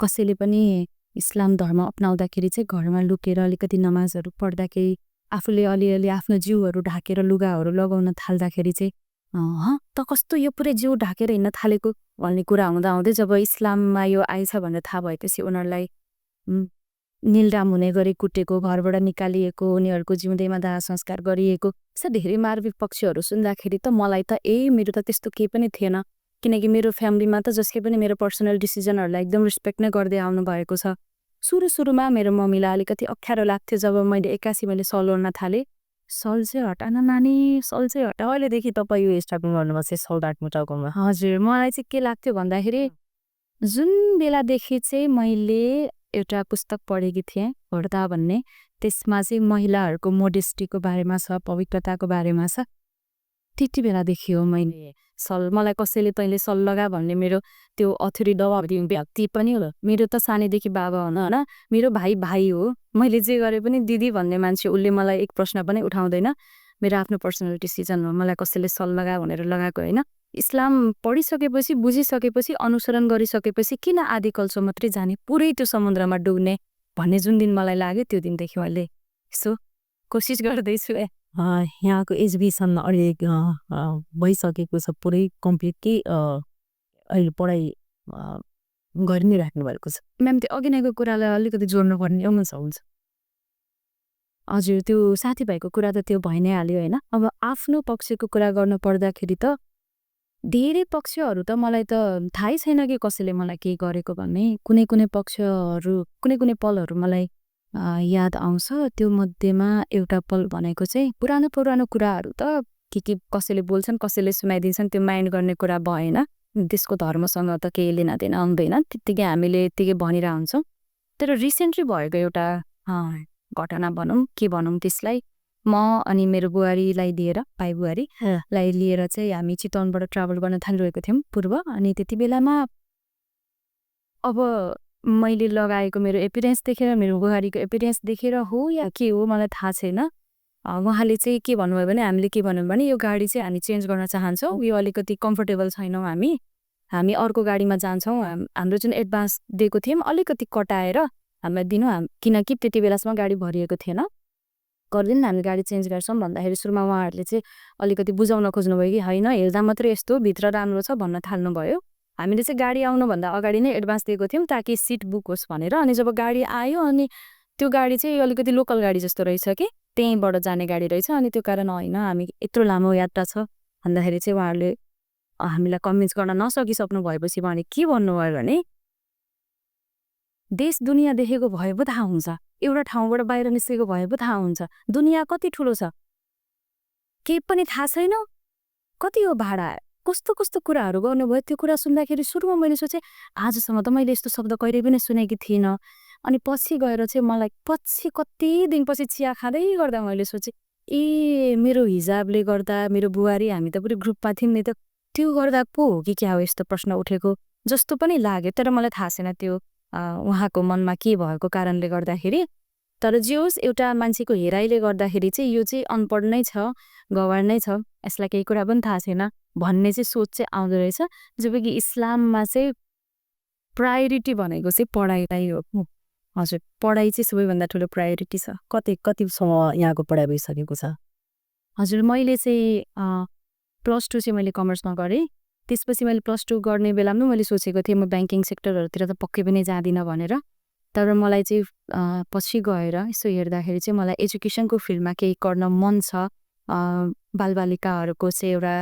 कसैले पनि इस्लाम धर्म अपनाउँदाखेरि चाहिँ घरमा लुकेर अलिकति नमाजहरू पढ्दाखेरि आफूले अलिअलि आफ्नो जिउहरू ढाकेर लुगाहरू लगाउन थाल्दाखेरि चाहिँ त कस्तो यो पुरै जिउ ढाकेर हिँड्न थालेको भन्ने कुरा हुँदाहुँदै जब इस्लाममा यो आएछ भनेर थाहा भएपछि उनीहरूलाई निलराम हुने गरी कुटेको, घरबाट निकालिएको, उनीहरूको जिउँदैमा दाह संस्कार गरिएको यस्ता धेरै मार्मिक पक्षहरू सुन्दाखेरि त मलाई त मेरो त त्यस्तो केही पनि थिएन। किनकि मेरो फ्यामिलीमा त जसले पनि मेरो पर्सनल डिसिजनहरूलाई एकदम रिस्पेक्ट नै गर्दै आउनु भएको छ। सुरुमा मेरो मम्मीलाई अलिकति अप्ठ्यारो लाग्थ्यो जब मैले सल ओर्न थालेँ। सल चाहिँ हटान नानी, सल चाहिँ हटा, अहिलेदेखि तपाईँ यो स्टार्ट गर्नुभएको सल मुटाउकोमा। हजुर, मलाई चाहिँ के लाग्थ्यो भन्दाखेरि जुन बेलादेखि चाहिँ मैले एउटा पुस्तक पढेकी थिएँ हर्दा भन्ने, त्यसमा चाहिँ महिलाहरूको मोडेस्टीको बारेमा छ, पवित्रताको बारेमा छ। त्यति बेलादेखि हो मैले सल, मलाई कसैले तैँले सल लगा भन्ने मेरो त्यो अथोरी दबाब दिउँ व्यक्ति पनि हो। मेरो त सानैदेखि बाबा हुन होइन, मेरो भाइ हो। मैले जे गरे पनि दिदी भन्ने मान्छे, उसले मलाई एक प्रश्न पनि उठाउँदैन। मेरो आफ्नो पर्सनल डिसिजन हो, मलाई कसैले सल लगा भनेर लगाएको होइन। इस्लाम पढिसकेपछि, बुझिसकेपछि, अनुसरण गरिसकेपछि किन आदि कल्चर मात्रै जाने, पुरै त्यो समुद्रमा डुब्ने भन्ने जुन दिन मलाई लाग्यो त्यो दिनदेखि मैले यसो कोसिस गर्दैछु। यहाँको एजुकेसन अहिले भइसकेको छ पुरै कम्प्लिट कि अहिले पढाइ गरि नै राख्नु भएको छ? म्याम त्यो अघि नैको कुरालाई अलिकति जोड्नु पर्ने हुन्छ। हजुर, त्यो साथीभाइको कुरा त त्यो भइ नै हाल्यो होइन। अब आफ्नो पक्षको कुरा गर्न पर्दाखेरि त धेरै पक्षहरू त मलाई त थाहै छैन कि कसैले मलाई के गरेको भन्ने। कुनै पक्षहरू, कुनै पलहरू मलाई याद आउँछ। त्यो मध्येमा एउटा पल भनेको चाहिँ पुरानो कुराहरू त के कसैले बोल्छन्, कसैले सुनाइदिन्छन्, त्यो माइन्ड गर्ने कुरा भएन। त्यसको धर्मसँग त केही लेनादेन आउँदैन, त्यत्तिकै हामीले यत्तिकै भनिरह हुन्छौँ। तर रिसेन्टली भएको एउटा घटना भनौँ, के भनौँ त्यसलाई, म अनि मेरो बुहारीलाई लिएर, भाइ बुहारीलाई लिएर चाहिँ हामी चितवनबाट ट्राभल गर्न थालिरहेको थियौँ पूर्व। अनि त्यति बेलामा अब मैले लगाएको मेरो एपिरेन्स देखेर, मेरो बुहारीको एपिरेन्स देखेर हो या के हो मलाई थाहा छैन, उहाँले चाहिँ के भन्नुभयो भने, हामीले के भन्यौँ भने यो गाडी चाहिँ हामी चेन्ज गर्न चाहन्छौँ, यो अलिकति कम्फर्टेबल छैनौँ, हामी अर्को गाडीमा जान्छौँ। हाम्रो जुन एडभान्स दिएको थियौँ अलिकति कटाएर हामीलाई दिनु, किनकि त्यति बेलासम्म गाडी भरिएको थिएन, गरिदिनु, हामी गाडी चेन्ज गर्छौँ भन्दाखेरि सुरुमा उहाँहरूले चाहिँ अलिकति बुझाउन खोज्नुभयो कि होइन, हेर्दा मात्रै यस्तो, भित्र राम्रो छ भन्न थाल्नुभयो। हामीले चाहिँ गाडी आउनुभन्दा अगाडि नै एडभान्स दिएको थियौँ ताकि सिट बुक होस् भनेर। अनि जब गाडी आयो अनि त्यो गाडी चाहिँ अलिकति लोकल गाडी जस्तो रहेछ कि त्यहीँबाट जाने गाडी रहेछ। अनि त्यो कारण होइन, हामी यत्रो लामो यात्रा छ भन्दाखेरि चाहिँ उहाँहरूले हामीलाई कन्भिन्स गर्न नसकिसक्नु भएपछि उहाँले के भन्नुभयो भने, देश दुनियाँ देखेको भए पो थाहा हुन्छ, एउटा ठाउँबाट बाहिर निस्केको भए पो थाहा हुन्छ, दुनियाँ कति ठुलो छ केही पनि थाहा छैन, कति हो भाडा, कस्तो कुराहरू गर्नुभयो। त्यो कुरा सुन्दाखेरि सुरुमा मैले सोचेँ आजसम्म त मैले यस्तो शब्द कहिले पनि सुनेकी थिइनँ। अनि पछि गएर चाहिँ मलाई कति दिनपछि चिया खाँदै गर्दा मैले सोचेँ मेरो हिजाबले गर्दा मेरो बुहारी, हामी त पुरै ग्रुपमा थियौँ नि त, त्यो गर्दा पो हो कि क्या हो यस्तो प्रश्न उठेको जस्तो पनि लाग्यो। तर मलाई थाहा छैन त्यो उहाँको मनमा के भएको कारणले गर्दाखेरि। तर जे होस्, एउटा मान्छेको हेराइले गर्दाखेरि चाहिँ यो चाहिँ अनपढ नै छ, गवार नै छ, यसलाई केही कुरा पनि थाहा छैन भन्ने चाहिँ सोच चाहिँ आउँदो रहेछ। जब कि इस्लाममा चाहिँ प्रायोरिटी भनेको चाहिँ पढाइलाई हो। हजुर, पढाइ चाहिँ सबैभन्दा ठुलो प्रायोरिटी छ। कतिसम्म यहाँको पढाइ भइसकेको छ? हजुर, मैले चाहिँ +2 चाहिँ मैले कमर्समा गरेँ। त्यसपछि मैले +2 गर्ने बेलामा मैले सोचेको थिएँ म ब्याङ्किङ सेक्टरहरूतिर त पक्कै पनि जाँदिनँ भनेर। तर मलाई चाहिँ पछि गएर यसो हेर्दाखेरि चाहिँ मलाई एजुकेसनको फिल्डमा केही गर्न मन छ। बालबालिकाहरूको चाहिँ एउटा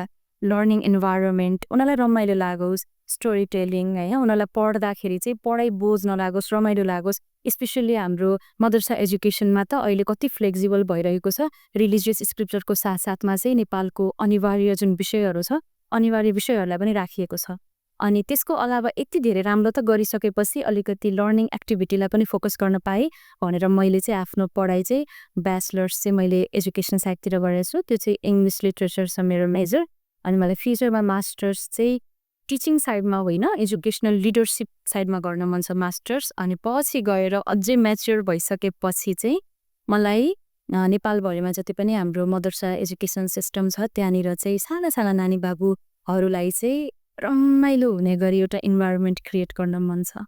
लर्निङ इन्भाइरोमेन्ट, उनीहरूलाई रमाइलो लागोस्, स्टोरी टेलिङ होइन, उनीहरूलाई पढ्दाखेरि चाहिँ पढाइ बोझ नलागोस्, रमाइलो लागोस्। स्पेसल्ली हाम्रो मदरसा एजुकेसनमा त अहिले कति फ्लेक्सिबल भइरहेको छ। रिलिजियस स्क्रिप्चरको साथसाथमा चाहिँ नेपालको अनिवार्य जुन विषयहरू छ, अनिवार्य विषयहरूलाई पनि राखिएको छ। अनि त्यसको अलावा यति धेरै राम्रो त गरिसकेपछि अलिकति लर्निङ एक्टिभिटीलाई पनि फोकस गर्न पाएँ भनेर मैले चाहिँ आफ्नो पढाइ चाहिँ ब्याचलर्स चाहिँ मैले एजुकेसन साइडतिर गरेको छु। त्यो चाहिँ इङ्ग्लिस लिटरेचर छ मेरो मेजर। अनि मलाई फ्युचरमा मास्टर्स चाहिँ टिचिङ साइडमा होइन, एजुकेसनल लिडरसिप साइडमा गर्न मन छ मास्टर्स। अनि पछि गएर अझै म्याच्योर भइसकेपछि चाहिँ मलाई नेपालभरिमा जति पनि हाम्रो मदरसा एजुकेसन सिस्टम छ त्यहाँनिर चाहिँ साना नानी बाबुहरूलाई चाहिँ रमाइलो हुने गरी एउटा इन्भाइरोमेन्ट क्रिएट गर्न मन छ।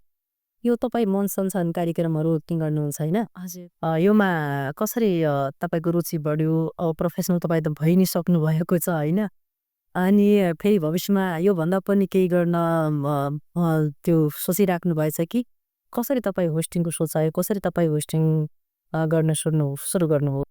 यो तपाईँ मन सञ्चालन कार्यक्रमहरू गर्नुहुन्छ होइन? हजुर। योमा कसरी तपाईँको रुचि बढ्यो? प्रोफेसनल तपाईँ त भइ नै सक्नुभएको छ होइन? अनि फेरि भविष्यमा योभन्दा पनि केही गर्न त्यो सोचिराख्नु भएछ कि? कसरी तपाईँ होस्टिङको सोच आयो? कसरी तपाईँ होस्टिङ गर्न सुरु गर्नुभयो?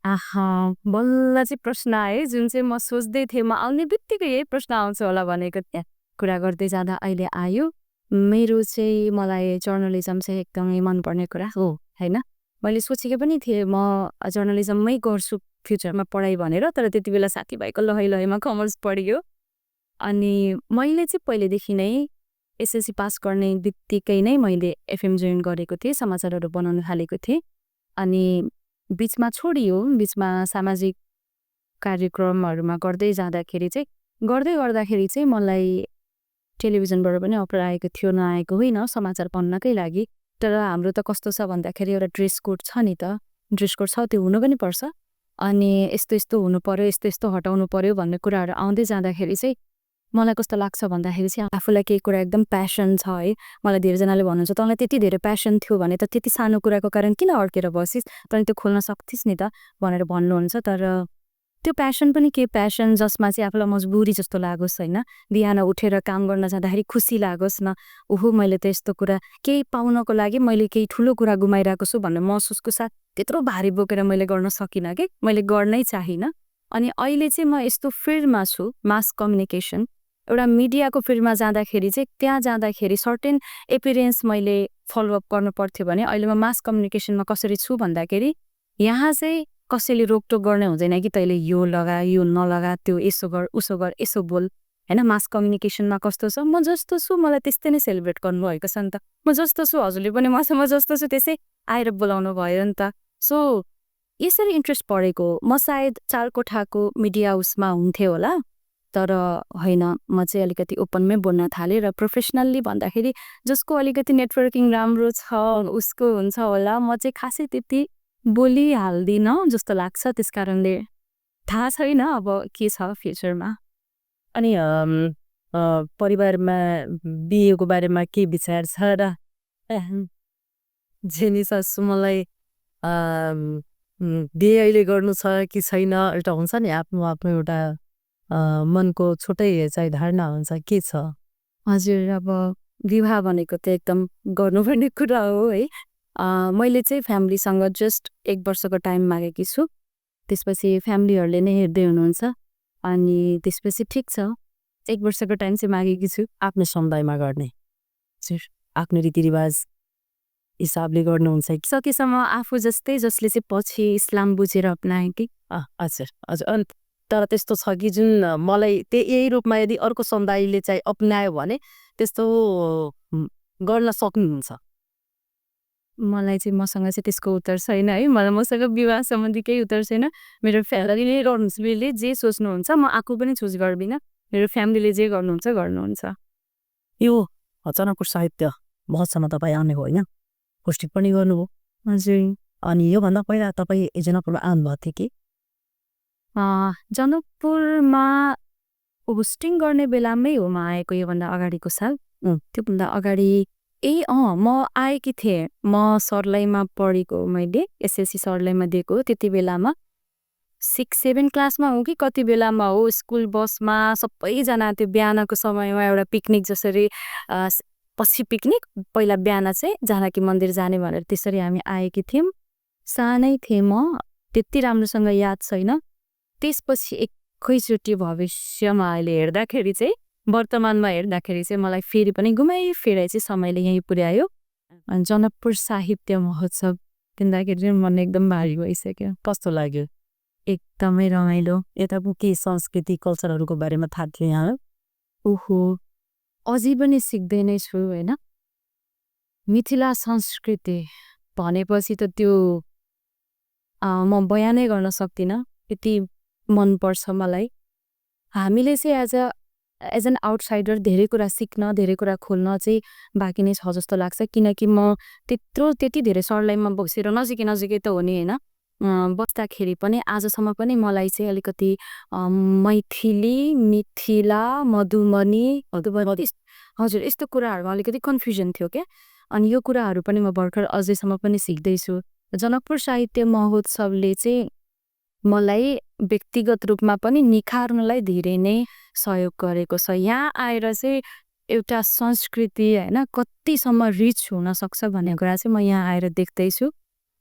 आहा! बल्ल चाहिँ प्रश्न आयो जुन चाहिँ म सोच्दै थिएँ, म आउने बित्तिकै यही प्रश्न आउँछ होला भनेको त्यहाँ कुरा गर्दै जाँदा अहिले आयो। मेरो चाहिँ मलाई जर्नलिजम चाहिँ एकदमै मनपर्ने कुरा हो होइन? मैले सोचेको पनि थिएँ म जर्नलिजममै गर्छु फ्युचरमा पढाइ भनेर, तर त्यति बेला साथीभाइको लहैमा कमर्स पढियो। अनि मैले चाहिँ पहिलेदेखि नै एसएलसी पास गर्ने बित्तिकै नै मैले एफएम जोइन गरेको थिएँ, समाचारहरू बनाउन थालेको थिएँ। अनि बिचमा छोडियो, बिचमा सामाजिक कार्यक्रमहरूमा गर्दै गर्दाखेरि चाहिँ मलाई टेलिभिजनबाट पनि अफर आएको थियो, नआएको होइन, समाचार पढ्नकै लागि। तर हाम्रो त कस्तो छ भन्दाखेरि एउटा ड्रेस कोड छ नि त, ड्रेस कोड छ त्यो हुनु पनि पर्छ। अनि यस्तो हुनु पर्यो, यस्तो हटाउनु पर्यो भन्ने कुराहरू आउँदै जाँदाखेरि चाहिँ मलाई कस्तो लाग्छ भन्दाखेरि चाहिँ आफूलाई केही कुरा एकदम प्यासन छ है। मलाई धेरैजनाले भन्नुहुन्छ तँलाई त्यति धेरै प्यासन थियो भने त त्यति सानो कुराको कारण किन अड्केर बसिस्, तैँले त्यो खोल्न सक्थिस् नि त भनेर भन्नुहुन्छ। तर त्यो प्यासन पनि के प्यासन जसमा चाहिँ आफूलाई मजबुरी जस्तो लागोस् होइन, बिहान उठेर काम गर्न जाँदाखेरि खुसी लागोस् न, ओहो मैले त यस्तो कुरा केही पाउनको लागि मैले केही ठुलो कुरा गुमाइरहेको छु भन्ने महसुसको साथ त्यत्रो भारी बोकेर मैले गर्न सकिनँ कि मैले गर्नै चाहिनँ। अनि अहिले चाहिँ म यस्तो फिल्डमा छु, मास कम्युनिकेसन, एउटा मिडियाको फिल्डमा जाँदाखेरि चाहिँ त्यहाँ जाँदाखेरि सर्टेन एपिरेन्स मैले फलोअप गर्नु पर्थ्यो भने अहिले म मास कम्युनिकेसनमा कसरी छु भन्दाखेरि यहाँ चाहिँ कसैले रोकटोक गर्ने हुँदैन कि तैँले यो लगा यो नलगा, त्यो यसो गर उसो गर यसो बोल होइन। मास कम्युनिकेसनमा कस्तो छ, म जस्तो छु मलाई त्यस्तै नै सेलिब्रेट गर्नुभएको छ नि त। म जस्तो छु हजुरले पनि मसँग जस्तो छु त्यसै आएर बोलाउनु भयो नि त। सो यसरी इन्ट्रेस्ट परेको म सायद 4 कोठाको मिडिया उसमा हुन्थेँ होला, तर होइन म चाहिँ अलिकति ओपनमै बोल्न थालेँ। र प्रोफेसनल्ली भन्दाखेरि जसको अलिकति नेटवर्किङ राम्रो छ उसको हुन्छ होला, म चाहिँ खासै त्यति बोलिहाल्दिनँ जस्तो लाग्छ। त्यस कारणले थाहा छैन अब के छ फ्युचरमा। अनि परिवारमा बिहेको बारेमा के विचार छ र? जेनी सासु मलाई बिहे अहिले गर्नु छ कि छैन एउटा हुन्छ नि आफ्नो एउटा मनको छुट्टै चाहिँ धारणा हुन्छ, के छ? हजुर, अब विवाह भनेको त एकदम गर्नुपर्ने कुरा हो है। मैले चाहिँ फ्यामिलीसँग जस्ट 1 वर्षको टाइम मागेकी छु। त्यसपछि फ्यामिलीहरूले नै हेर्दै हुनुहुन्छ। अनि त्यसपछि ठिक छ 1 वर्षको टाइम चाहिँ मागेकी छु। आफ्नो समुदायमा गर्ने आफ्नो रीतिरिवाज हिसाबले गर्नुहुन्छ कि? सकेसम्म आफू जस्तै जसले चाहिँ पछि इस्लाम बुझेर अपनाए कि। हजुर हजुर। अनि तर त्यस्तो छ कि जुन मलाई यही रूपमा यदि अर्को समुदायले चाहिँ अपनायो भने त्यस्तो गर्न सक्नुहुन्छ? मलाई चाहिँ मसँग चाहिँ त्यसको उत्तर छैन है। मसँग विवाह सम्बन्धी केही उत्तर छैन। मेरो फ्यामिलीले जे सोच्नुहुन्छ म आफू पनि चुज गर्दिनँ। मेरो फ्यामिलीले जे गर्नुहुन्छ। यो जनकपुर साहित्य महोत्सवमा तपाईँ आउने हो होइन? होस्टिङ पनि गर्नुभयो। हजुर। अनि योभन्दा पहिला तपाईँ जनकपुरमा आउनुभएको थियो कि? जनकपुरमा होस्टिङ गर्ने बेलामै हो म आएको, योभन्दा अगाडिको साल। त्योभन्दा अगाडि म आएकी थिएँ। म सर्लाहीमा पढेको, मैले एसएलसी सर्लाहीमा दिएको। त्यति बेलामा 6-7 क्लासमा हो कि कति बेलामा हो, स्कुल बसमा सबैजना त्यो बिहानको समयमा एउटा पिकनिक जसरी पछि पिकनिक पहिला बिहान चाहिँ जानकी मन्दिर जाने भनेर त्यसरी हामी आएकी थियौँ। सानै थिएँ म, त्यति राम्रोसँग याद छैन। त्यसपछि एकैचोटि भविष्यमा अहिले हेर्दाखेरि चाहिँ वर्तमानमा हेर्दाखेरि चाहिँ मलाई फेरि पनि घुमाइफिराइ चाहिँ समयले यहीँ पुर्यायो। जनकपुर साहित्य महोत्सव किन्दाखेरि मन एकदम भारी भइसक्यो। कस्तो लाग्यो? एकदमै रमाइलो। यताको के संस्कृति कल्चरहरूको बारेमा थाहा थियो यहाँ? ओहो, अझै पनि सिक्दै नै छु होइन। मिथिला संस्कृति भनेपछि त त्यो म बयानै गर्न सक्दिनँ, यति मनपर्छ मलाई। हामीले चाहिँ एज एन आउटसाइडर धेरै कुरा सिक्न, धेरै कुरा खोल्न चाहिँ बाँकी नै छ जस्तो लाग्छ। किनकि म त्यति धेरै सर्लाहीमा बसेर नजिकै त हो नि होइन, बस्दाखेरि पनि आजसम्म पनि मलाई चाहिँ अलिकति मैथिली, मिथिला, मधुबनी हजुर यस्तो कुराहरूमा अलिकति कन्फ्युजन थियो क्या। अनि यो कुराहरू पनि म भर्खर अझैसम्म पनि सिक्दैछु। जनकपुर साहित्य महोत्सवले चाहिँ मलाई व्यक्तिगत रूपमा पनि निखार्नलाई धेरै नै सहयोग गरेको छ। यहाँ आएर चाहिँ एउटा संस्कृति होइन कतिसम्म रिच हुन सक्छ भन्ने कुरा चाहिँ म यहाँ आएर देख्दैछु।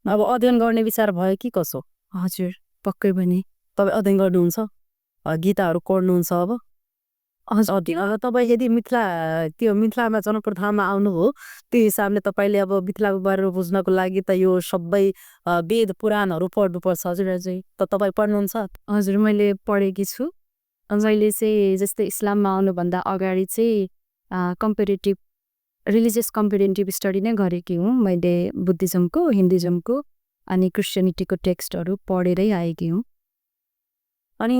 अब अध्ययन गर्ने विचार भयो कि कसो? हजुर, पक्कै पनि। तपाईँ अध्ययन गर्नुहुन्छ, गीताहरू पढ्नुहुन्छ अब? हजुर, अब तपाईँ यदि त्यो मिथिलामा जनकपुर धाममा आउनु हो, त्यो हिसाबले तपाईँले अब मिथिलाको बारेमा बुझ्नको लागि त यो सबै वेद पुराणहरू पढ्नुपर्छ। हजुर हजुर, त तपाईँ पढ्नुहुन्छ? हजुर मैले पढेकी छु। मैले चाहिँ जस्तै इस्लाममा आउनुभन्दा अगाडि चाहिँ कम्पेरेटिभ रिलिजियस कम्पेरेटिभ स्टडी नै गरेकी हुँ। मैले बुद्धिज्मको, हिन्दुज्मको अनि क्रिस्चियनिटीको टेक्स्टहरू पढेरै आएकी हुँ। अनि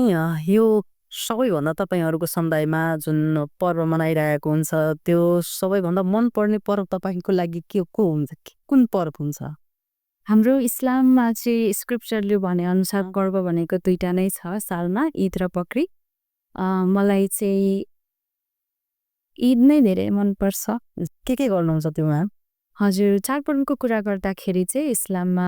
यो सबैभन्दा तपाईँहरूको समुदायमा जुन पर्व मनाइरहेको हुन्छ, त्यो सबैभन्दा मनपर्ने पर्व तपाईँको लागि को हुन्छ? कुन पर्व हुन्छ? हाम्रो इस्लाममा चाहिँ स्क्रिप्चरले भनेअनुसार पर्व भनेको 2टा नै छ सालमा, ईद र बकरिद। मलाई चाहिँ ईद नै धेरै मनपर्छ। के गर्नुहुन्छ त्योमा? हजुर, चाडपर्वको कुरा गर्दाखेरि चाहिँ इस्लाममा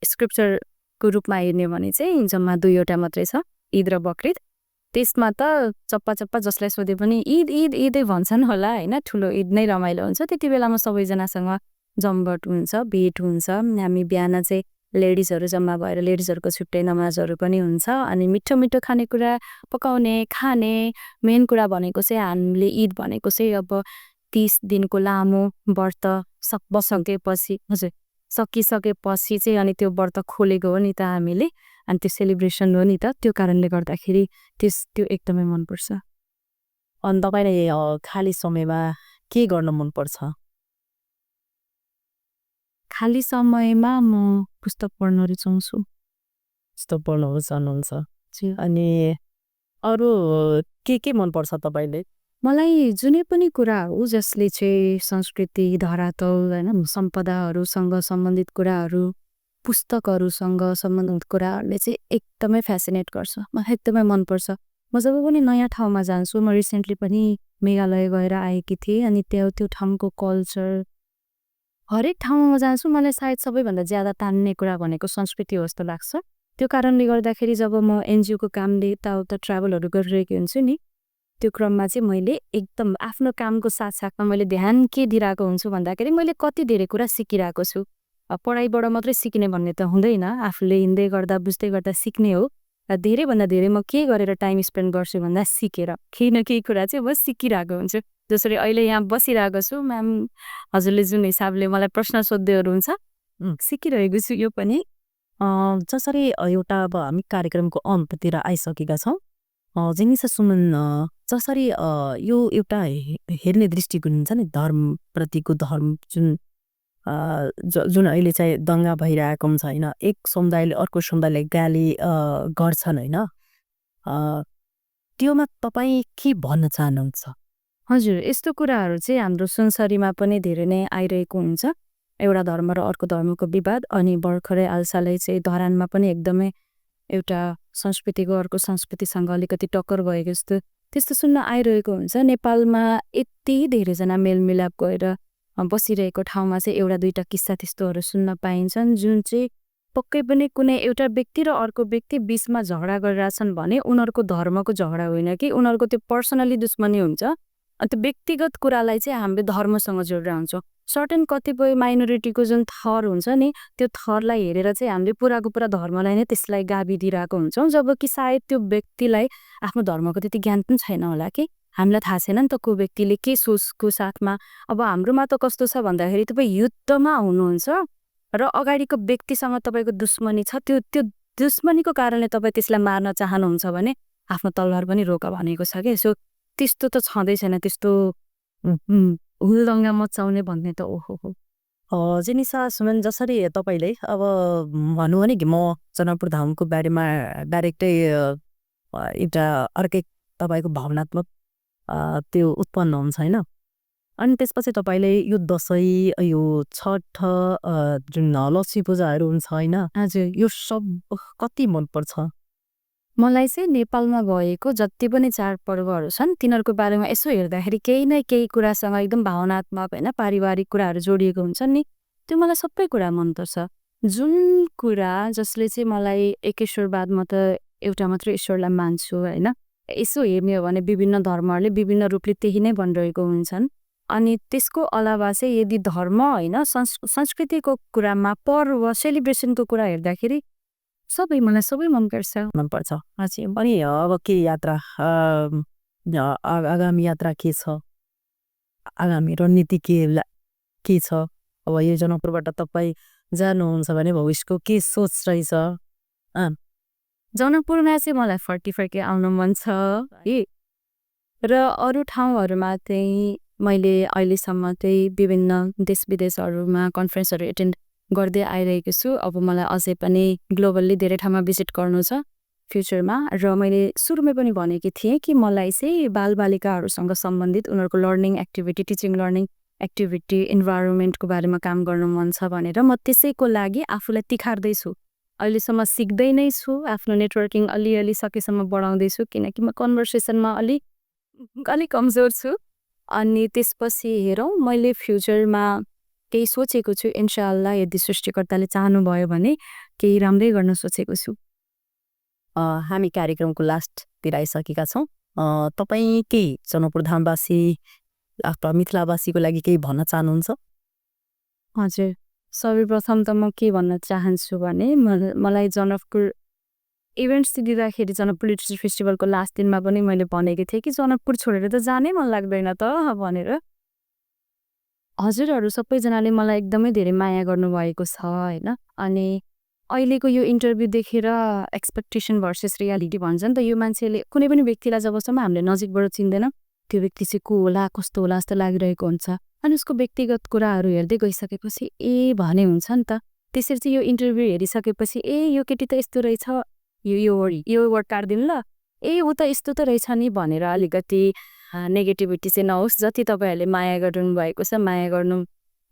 स्क्रिप्चरको रूपमा हेर्ने भने चाहिँ जम्मा 2वटा मात्रै छ, ईद र बकरिद। त्यसमा त चप्पा जसलाई सोधे पनि ईद ईद ईदै भन्छन् होला होइन, ठुलो ईद नै रमाइलो हुन्छ। त्यति बेलामा सबैजनासँग जमघट हुन्छ, भेट हुन्छ। हामी बिहान चाहिँ लेडिजहरू जम्मा भएर लेडिजहरूको छुट्टै नमाजहरू पनि हुन्छ। अनि मिठो मिठो खानेकुरा पकाउने, खाने। मेन कुरा भनेको चाहिँ हामीले ईद भनेको चाहिँ अब 30 दिनको लामो व्रत बसकेपछि हजुर सकिसकेपछि चाहिँ अनि त्यो व्रत खोलेको हो नि त हामीले, अनि त्यो सेलिब्रेसन हो नि त। त्यो कारणले गर्दाखेरि त्यो एकदमै मनपर्छ। अनि तपाईँले खाली समयमा के गर्न मनपर्छ? खाली समयमा म पुस्तक पढ्न रुचाउँछु। पुस्तक पढ्न रुचाउनुहुन्छ। जी। अनि अरू के मनपर्छ तपाईँले? मलाई जुनै पनि कुरा हो जसले चाहिँ संस्कृति, धरातल होइन सम्पदाहरूसँग सम्बन्धित कुराहरू, पुस्तकहरूसँग सम्बन्धित कुराहरूले चाहिँ एकदमै फ्यासिनेट गर्छ, मलाई एकदमै मनपर्छ। म जब पनि नयाँ ठाउँमा जान्छु, म रिसेन्टली पनि मेघालय गएर आएकी थिएँ। अनि त्यो ठाउँको कल्चर, हरेक ठाउँमा जान्छु मलाई सायद सबैभन्दा ज्यादा तान्ने कुरा भनेको संस्कृति हो जस्तो लाग्छ। त्यो कारणले गर्दाखेरि जब म एनजिओको कामले यताउता ट्राभलहरू गरिरहेको हुन्छु नि, त्यो क्रममा चाहिँ मैले एकदम आफ्नो कामको साथसाथमा मैले ध्यान के दिइरहेको हुन्छु भन्दाखेरि मैले कति धेरै कुरा सिकिरहेको छु। पढाइबाट मात्रै सिक्ने भन्ने त हुँदैन, आफूले हिँड्दै गर्दा बुझ्दै गर्दा सिक्ने हो। र धेरैभन्दा धेरै म के गरेर टाइम स्पेन्ड गर्छु भन्दा सिकेर, केही न केही कुरा चाहिँ म सिकिरहेको हुन्छु। जसरी अहिले यहाँ बसिरहेको छु, म्याम हजुरले जुन हिसाबले मलाई प्रश्न सोध्दैहरू हुन्छ, सिकिरहेको छु यो पनि। जसरी एउटा अब हामी कार्यक्रमको अन्ततिर आइसकेका छौँ, जेनिसा सुमन, जसरी यो एउटा हेर्ने दृष्टिकोण हुन्छ नि धर्मप्रतिको, धर्म जुन अहिले चाहिँ दङ्गा भइरहेको हुन्छ होइन, एक समुदायले अर्को समुदायलाई गाली गर्छन् होइन, त्योमा तपाईँ के भन्न चाहनुहुन्छ? हजुर, यस्तो कुराहरू चाहिँ हाम्रो सुनसरीमा पनि धेरै नै आइरहेको हुन्छ। एउटा धर्म र अर्को धर्मको विवाद। अनि भर्खरै हालसालै चाहिँ धरानमा पनि एकदमै एउटा संस्कृतिको अर्को संस्कृतिसँग अलिकति टक्कर भएको जस्तो त्यस्तो सुन्न आइरहेको हुन्छ। नेपालमा यति धेरैजना मेलमिलाप गएर बसिरहेको ठाउँमा चाहिँ एउटा 2टा किस्सा त्यस्तोहरू सुन्न पाइन्छन्, जुन चाहिँ पक्कै पनि कुनै एउटा व्यक्ति र अर्को व्यक्ति बिचमा झगडा गरिरहेछन् भने उनीहरूको धर्मको झगडा होइन कि उनीहरूको त्यो पर्सनली दुश्मनी हुन्छ। अनि त्यो व्यक्तिगत कुरालाई चाहिँ हामीले धर्मसँग जोडेर हुन्छौँ। सर्टेन कतिपय माइनोरिटीको जुन थर हुन्छ नि, त्यो थरलाई हेरेर चाहिँ हामीले पुराको पुरा धर्मलाई नै त्यसलाई गाबी दिइरहेको हुन्छौँ, जबकि सायद त्यो व्यक्तिलाई आफ्नो धर्मको त्यति ज्ञान पनि छैन होला कि हामीलाई थाहा छैन नि त को व्यक्तिले के सोचको साथमा। अब हाम्रोमा त कस्तो छ भन्दाखेरि तपाईँ युद्धमा हुनुहुन्छ र अगाडिको व्यक्तिसँग तपाईँको दुश्मनी छ, त्यो दुश्मनीको कारणले तपाईँ त्यसलाई मार्न चाहनुहुन्छ भने आफ्नो तलवार पनि रोक भनेको छ क्या। सो त्यस्तो त छँदै छैन, त्यस्तो हुलदङ्गा मचाउने भन्ने त ओहो। जेनिसा सुमन, जसरी तपाईँले अब भन्नु भने कि म जनकपुर धामको बारेमा डाइरेक्टै एउटा अर्कै तपाईँको भावनात्मक त्यो उत्पन्न हुन्छ होइन, अनि त्यसपछि तपाईँले यो दसैँ, यो छठ, जुन लक्ष्मी पूजाहरू हुन्छ होइन, हजुर, यो सब कति मनपर्छ? मलाई चाहिँ नेपालमा भएको जति पनि चाडपर्वहरू छन् तिनीहरूको बारेमा यसो हेर्दाखेरि केही न केही कुरासँग एकदम भावनात्मक होइन पारिवारिक कुराहरू जोडिएको हुन्छ नि त्यो मलाई सबै कुरा मनपर्छ जुन कुरा जसले चाहिँ मलाई एक ईश्वरवाद म त एउटा मात्रै ईश्वरलाई मान्छु होइन यसो हेर्ने हो भने विभिन्न धर्महरूले विभिन्न रूपले त्यही नै भनिरहेको हुन्छन् अनि त्यसको अलावा चाहिँ यदि धर्म होइन संस्कृतिको कुरामा पर्व सेलिब्रेसनको कुरा हेर्दाखेरि सबै मनपर्छ मनपर्छ अझै पनि अब के यात्रा आगामी यात्रा के छ आगामी रणनीति के छ अब यो जनकपुरबाट तपाईँ जानुहुन्छ भने भविष्यको के सोच रहेछ जनकपुरमा चाहिँ मलाई फर्के आउनु मन छ है र अरू ठाउँहरूमा चाहिँ मैले अहिलेसम्म चाहिँ विभिन्न देश विदेशहरूमा कन्फरेन्सहरू एटेन्ड गर्दै आइरहेको छु अब मलाई अझै पनि ग्लोबल्ली धेरै ठाउँमा भिजिट गर्नु छ फ्युचरमा र मैले सुरुमै पनि भनेकी थिएँ कि मलाई चाहिँ बालबालिकाहरूसँग सम्बन्धित उनीहरूको learning activity teaching learning activity इन्भाइरोमेन्टको बारेमा काम गर्नु मन छ भनेर म त्यसैको लागि आफूलाई तिखार्दैछु अहिलेसम्म सिक्दै नै छु आफ्नो नेटवर्किङ अलिअलि सकेसम्म बढाउँदैछु किनकि म कन्भर्सेसनमा अलिक कमजोर छु अनि त्यसपछि हेरौँ मैले फ्युचरमा केही सोचेको छु इन्शाअल्लाह यदि सृष्टिकर्ताले चाहनुभयो भने केही राम्रै गर्न सोचेको छु हामी कार्यक्रमको लास्टतिर आइसकेका छौँ तपाईँ केही जनकपुर धामवासी अथवा मिथिलावासीको लागि केही भन्न चाहनुहुन्छ हजुर सर्वप्रथम त म के भन्न चाहन्छु भने मलाई जनकपुर इभेन्ट्स दिँदाखेरि जनकपुर लिटरेचर फेस्टिभलको लास्ट दिनमा पनि मैले भनेको थिएँ कि जनकपुर छोडेर त जानै मन लाग्दैन त भनेर हजुरहरू सबैजनाले मलाई एकदमै धेरै माया गर्नुभएको छ होइन अनि अहिलेको यो इन्टरभ्यू देखेर एक्सपेक्टेसन भर्सेस रियालिटी भन्छ नि त यो मान्छेले कुनै पनि व्यक्तिलाई जबसम्म हामीले नजिकबाट चिन्दैन त्यो व्यक्ति चाहिँ को होला कस्तो होला जस्तो लागिरहेको हुन्छ अनि उसको व्यक्तिगत कुराहरू हेर्दै गइसकेपछि भने हुन्छ नि त त्यसरी चाहिँ यो इन्टरभ्यू हेरिसकेपछि यो केटी त यस्तो रहेछ यो वर्ड टार्दिनु ल ऊ त यस्तो त रहेछ नि भनेर अलिकति नेगेटिभिटी चाहिँ नहोस् जति तपाईँहरूले माया गर्नु भएको छ माया गर्नु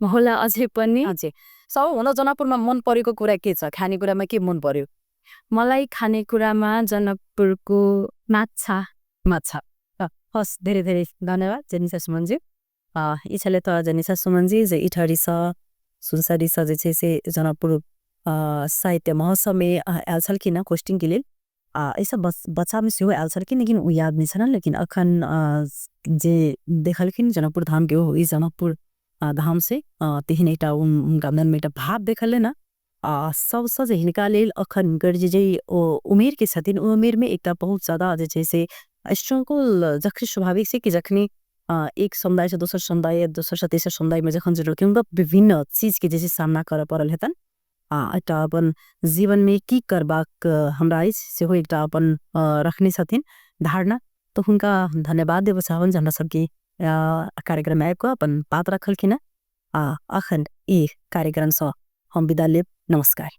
होला अझै पनि अझै सबभन्दा जनकपुरमा मन परेको कुरा के छ खानेकुरामा के मन पर्यो मलाई खानेकुरामा जनकपुरको माछा हस् धेरै धेरै धन्यवाद जेनिसा सुमनजी इच्छाले त जेनिसा सुमनजी जे इठहरी छ सुनसरी छ जे से जनकपुर साहित्य महोत्सव में आयल छलखिन होस्टिंग के लिए ऐसा बच्चा में सेहो आयल छलखिन लेकिन उ याद नहीं छन लेकिन अखन जे देखलखिन जनकपुर धाम के हो ई जनकपुर धाम से तेहन एउटा उनका मन में एउटा भाव देखल न सबसे जे हिनका लेल अखन जे उमेर के छथिन उमेर में एक बहुत ज्यादा जे से स्ट्रगल जखनी स्वाभाविक से कि जखनी एक समुदाय से दोसर समुदाय दोसर से तेसर समुदाय में जखन जुड़लखिन विभिन्न चीज के जैसे सामना कर पड़ल हेतन एउटा अपन जीवन में की करबाक हमरा से हो एक अपन रखने छथिन धारणा तो हुनका धन्यवाद देव चाहन जे हमरा सबके कार्यक्रम में आबिक अपन बात रखलखिन अखन ई कार्यक्रम से हम विदा लेब नमस्कार।